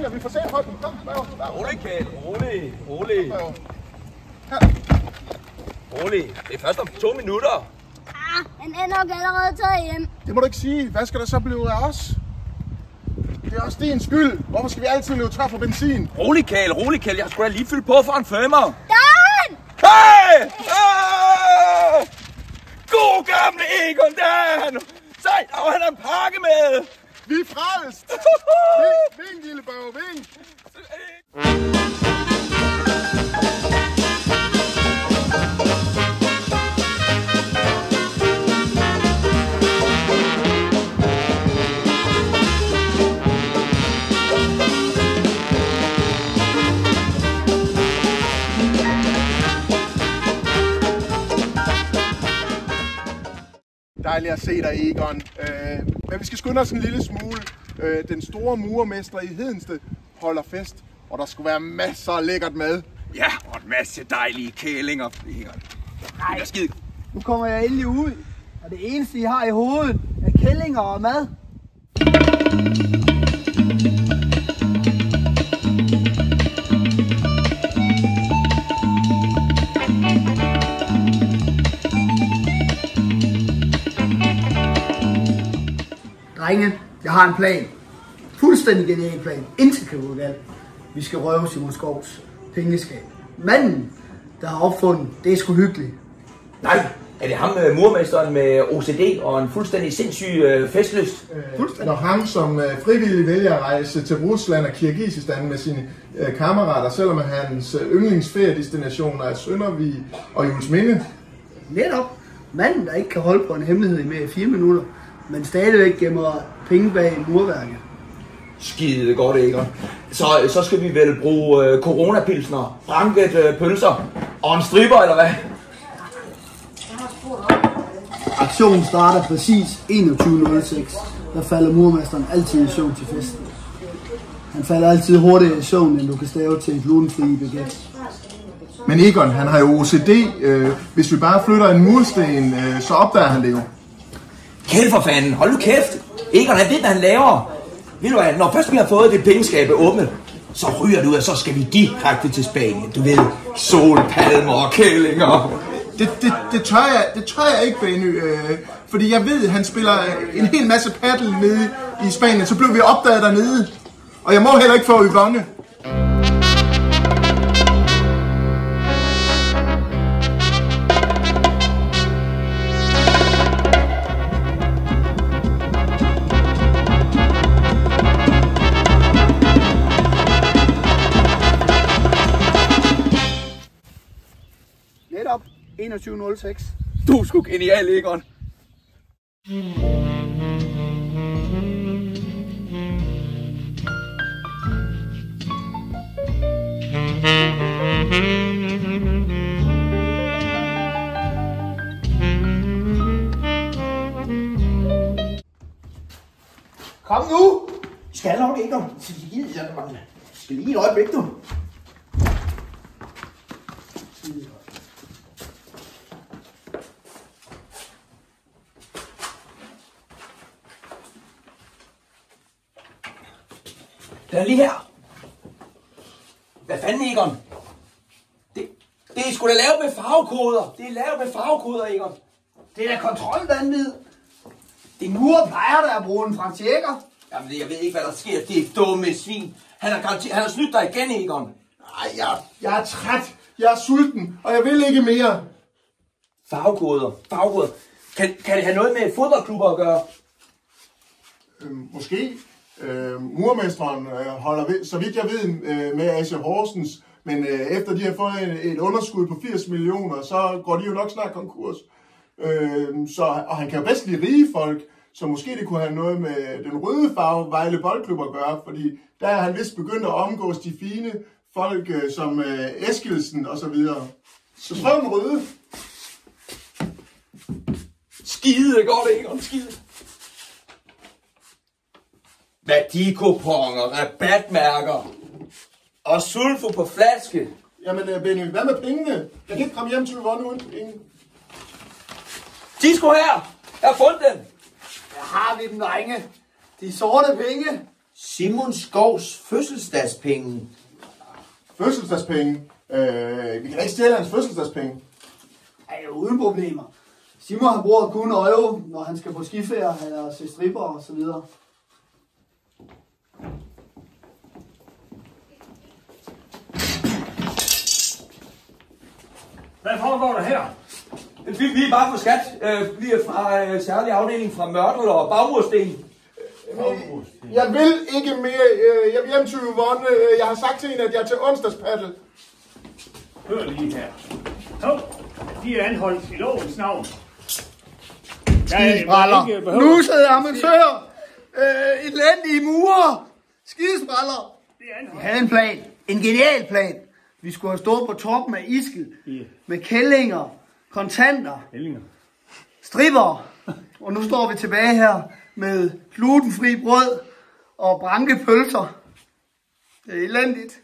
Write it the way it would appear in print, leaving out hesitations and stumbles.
drenge, vi får set på den. Kom, rolig, Kjeld. Rolig. Rolig. Det er først om 2 minutter. Han er nok allerede taget hjem. Det må du ikke sige. Hvad skal der så blive af os? Det er også din skyld. Hvorfor skal vi altid løbe tør for benzin? Rolig, Kjeld. Jeg skulle da lige fylde på for en femmer. Dan! Hey! God gamle Egon Dan! Sejt, og han har en pakke med! Vi er frelst! Vink, lille bøv, vink! Dejligt at se dig, Egon. Men vi skal skynde os en lille smule. Den store murermester i Hedensted holder fest, og der skulle være masser af lækkert mad. Ja, og en masse dejlige kælinger, Egon. Nej, nu kommer jeg endelig ud, og det eneste, I har i hovedet, er kællinger og mad. Drenge, jeg har en plan. Fuldstændig genial plan. Intet kan gå galt. Vi skal røve Simon Skovs pengeskab. Manden, der har opfundet, det er sgu hyggeligt. Nej, er det ham murmesteren med OCD og en fuldstændig sindssyg festlyst? Når han som frivillig vælger at rejse til Rusland og Kirgisistan med sine kammerater, selvom hans yndlingsferiedestinationer er Søndervig og Juelsminde. Netop. Manden, der ikke kan holde på en hemmelighed i mere end 4 minutter, men stadigvæk gemmer penge bag murværket. Skide godt, Egon. Så skal vi vel bruge coronapilsner, ranket pølser og en stripper, eller hvad? Aktionen starter præcis 21.06. Der falder murmesteren altid i søvn til festen. Han falder altid hurtigere i søvn, end du kan stave til et glutenfri baguette. Men Egon, han har jo OCD. Hvis vi bare flytter en mursten, så opdager han det jo. Kæft for fanden, hold nu kæft. Egon, han ved, hvad han laver. Ved du hvad, når først vi har fået det pengeskab åbnet, så ryger det ud, og så skal vi direkte til Spanien. Du ved, solpalmer og kællinger. Det tør jeg ikke, Benny. Fordi jeg ved, han spiller en hel masse paddel nede i Spanien. Så blev vi opdaget dernede. Og jeg må heller ikke få Yvonne. Netop 21.06. Du er sgu genial, Egon. Kom nu! Vi skal nok, Egon. Jeg skal lige et øjeblik, du. Den er lige her. Hvad fanden, Egon? Det er sgu da lavet med farvekoder. Det er lavet med farvekoder, Egon. Det er da kontrolvanvid. Din murer plejer der at bruge en Frank Tjekker. Jamen, jeg ved ikke, hvad der sker. Det er dumme svin. Han har snydt dig igen, Egon. Nej, jeg er træt. Jeg er sulten, og jeg vil ikke mere. Farvekoder. Kan det have noget med fodboldklubber at gøre? Måske. Murmesteren holder ved, så vidt jeg ved, med AC Horsens, men efter de har fået et underskud på 80 millioner, så går de jo nok snart konkurs. Og han kan jo bedst lide rige folk, så måske det kunne have noget med den røde farve Vejle Boldklub at gøre, fordi der er han vist begyndt at omgås de fine folk som Eskilsen og så videre. Så prøv den røde. Skide godt, Egon, skide. Værdikuponger, rabatmærker og sulfo på flaske. Jamen Benny, hvad med pengene? Jeg kan ikke komme hjem til Yvonne uden penge. De er sgu her. Jeg har fundet dem. Her har vi dem, drenge. De sorte penge. Simon Skovs fødselsdagspenge. Fødselsdagspenge. Vi kan ikke stjæle hans fødselsdagspenge. Ej, uden problemer. Simon han bruger kun euro, når han skal på skiferie eller se stripper og så videre. Hvad foregår der her? Vi er bare på skat. Vi er fra særlig afdeling fra Mørtel og Bagmursten. Jeg vil ikke mere. Jeg vil hjem til Yvonne. Jeg har sagt til hende, at jeg er til onsdagspaddel. Hør lige her. To, de er anholdt i lovens navn. Skidespraller. Nusede amatør. Elendige murer. Skidespraller. Vi havde en plan. En genial plan. Vi skulle have stået på toppen af Iskil. Med kællinger, kontanter, stripper. Og nu står vi tilbage her med glutenfri brød og branke pølser. Det er elendigt.